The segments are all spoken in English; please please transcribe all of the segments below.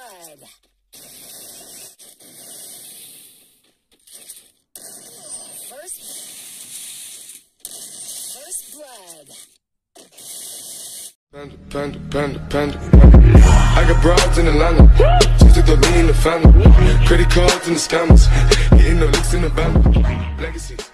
blood. First blood. Panda. I got broads in Atlanta. Just took the lean in the family. Credit cards and the scammers. Getting no licks in the band. Legacies.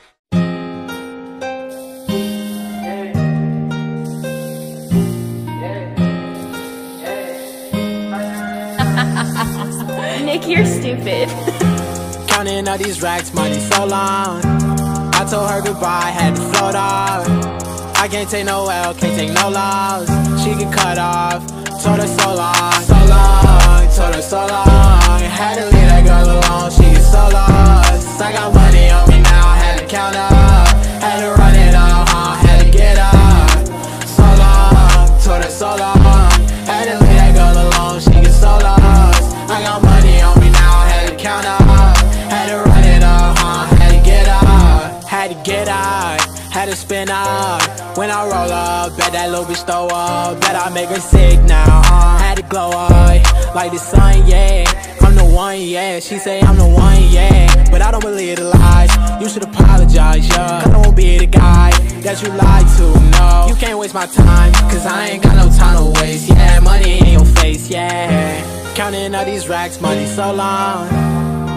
Nick, you're stupid. Counting all these racks, money so long. I told her goodbye, had to float off. I can't take no L, can't take no loss. She get cut off, told her so long, told her so long. Had to leave that girl alone, she get so lost. I got money on me now, had to count up. Had to run it up, had to get up. So long, told her so long. Had to leave that girl alone, she get so lost. I got money on me now, had to count up. Had to run it up, had to get up. Had to get out, had to spin out. When I roll up, bet that little bitch throw up. Bet I make her sick now, had to glow up like the sun, yeah. I'm the one, yeah. She say I'm the one, yeah. But I don't believe the lies. You should apologize, yeah. I don't be the guy that you lied to, no. You can't waste my time, cause I ain't got no time to waste. Yeah, money in your face, yeah. Counting all these racks, money so long.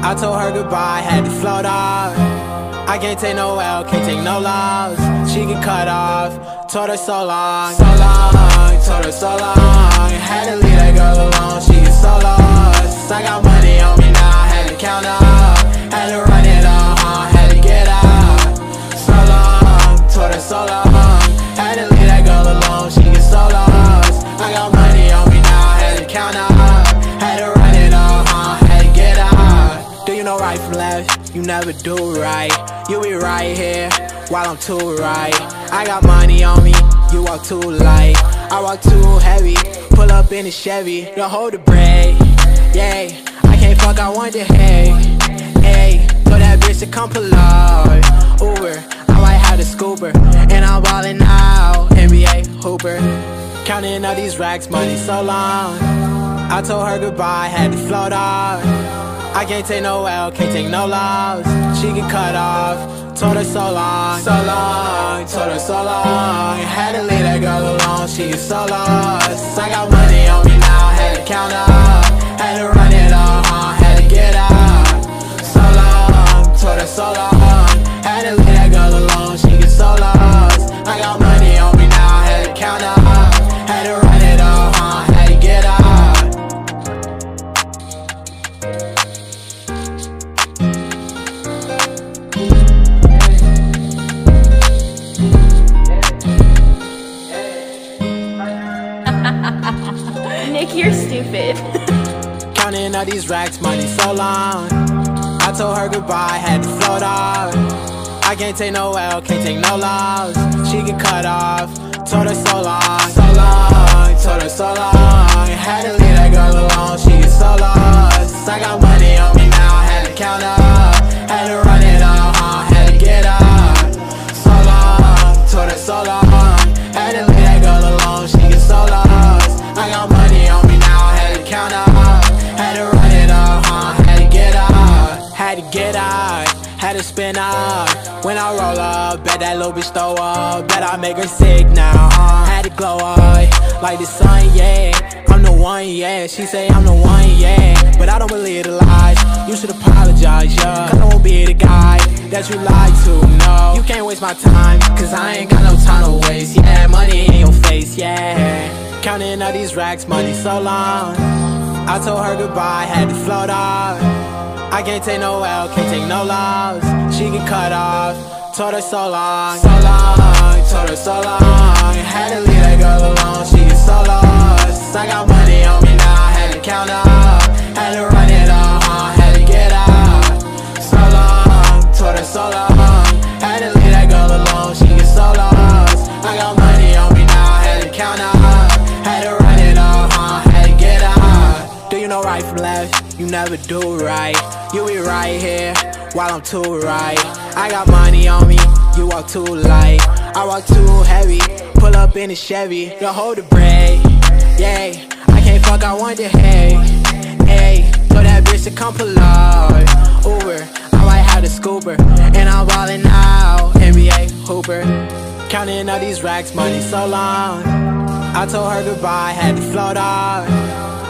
I told her goodbye, had to float off. I can't take no L, can't take no loss. She get cut off, told her so long, told her so long. Had to leave that girl alone, she get so lost. I got money on me now, had to count up. Had to run it up, had to get up. So long, told her so long. Had to leave that girl alone, she get so lost. I got money on me now, had to count up. Had to run it up, had to get up. Do you know right from left? You never do right. You be right here while I'm too right. I got money on me, you walk too light. I walk too heavy, pull up in a Chevy. Don't hold the brake, yeah. I can't fuck, I want the hay. Hey, told that bitch to come pull up. Uber, I might have the scooper. And I'm ballin' out, NBA hooper. Counting all these racks, money so long. I told her goodbye, had to float off. I can't take no L, can't take no loss. She get cut off, told her so long, told her so long. Had to leave that girl alone, she get so lost. I got money on me now, had to count up. Had to run it up, had to get up. So long, told her so long. Had to leave that girl alone, she get so lost. I got money on me now, had to count up. Had to run it up, had to get up. Nick, you're stupid. Counting all these racks, money so long. I told her goodbye, had to float off. I can't take no L, can't take no loss. She get cut off, told her so long, told her so long. Had to leave that girl alone, she get so lost. I got money on me now, had to count up. Had to run it up, had to get up. So long, told her so long. Had to leave that girl alone, she get so lost. I got money on me now, had to count up. Had to run it up, had to get up. Had to get out, had to spin out. When I roll up, bet that little bitch throw up. Bet I make her sick now, had to glow up like the sun, yeah. I'm the one, yeah. She say I'm the one, yeah. But I don't believe the lies. You should apologize, yeah. Cause I won't be the guy that you lied to, no. You can't waste my time, cause I ain't got no time to waste. Yeah, money in your face, yeah. Counting all these racks, money so long. I told her goodbye, had to float off. I can't take no L, can't take no loss. She get cut off, told her so long, told her so long. Had to leave that girl alone, she get so lost. I got money on me now, had to count up. Had to run it up, had to get up. So long, told her so long. Had to leave that girl alone, she get so lost. I got money on me now, had to count up. Had to run it up, had to get up. Do you know right from left? You never do right. You be right here while I'm too right. I got money on me, you walk too light. I walk too heavy, pull up in a Chevy. Don't hold the brake, yeah. I can't fuck, I want the hay. bitch to come pull up. Uber, I might have the scooper, and I'm ballin' out, NBA Hooper. Counting all these racks, money so long. I told her goodbye, had to float off.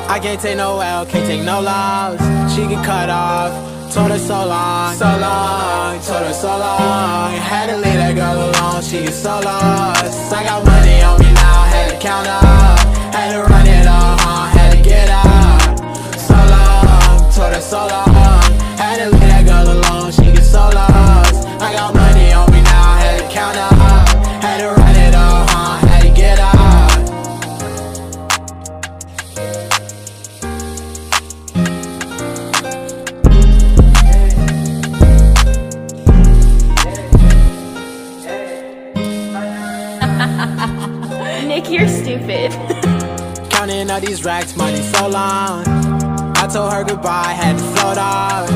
I can't take no L, can't take no loss. She get cut off, told her so long, so long, told her so long. Had to leave that girl alone, she get so lost. I got money on me now, had to count up, had to run it all, had to get out. So long, told her so long. Had to leave that girl alone, she get so lost. I got money on me now, had to count up, had to run it all, had to get out. Nick, you're stupid. Counting all these racks, money so long. I told her goodbye, had to float off.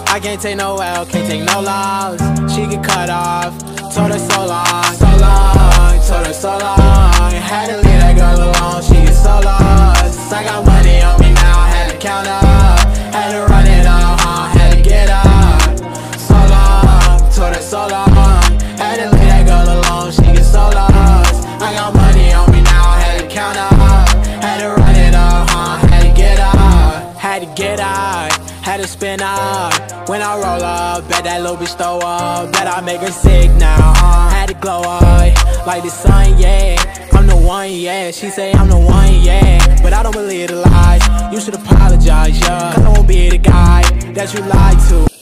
I can't take no L, can't take no loss. She get cut off, told her so long, so long, told her so long. Had to leave that girl alone, she get so lost. I got money on me now, had to count up, had to run it all, had to get out. So long, told her so long. Had to leave that girl alone, she get so lost. I got money on me now, had to count up, had to run it all, had to get out. Had to get out, had to spin out. When I roll up, bet that little bitch throw up. Bet I make her sick now, had to glow up like the sun, yeah. I'm the one, yeah, she say I'm the one, yeah. But I don't believe the lies, you should apologize, yeah. Cause I won't be the guy that you lied to.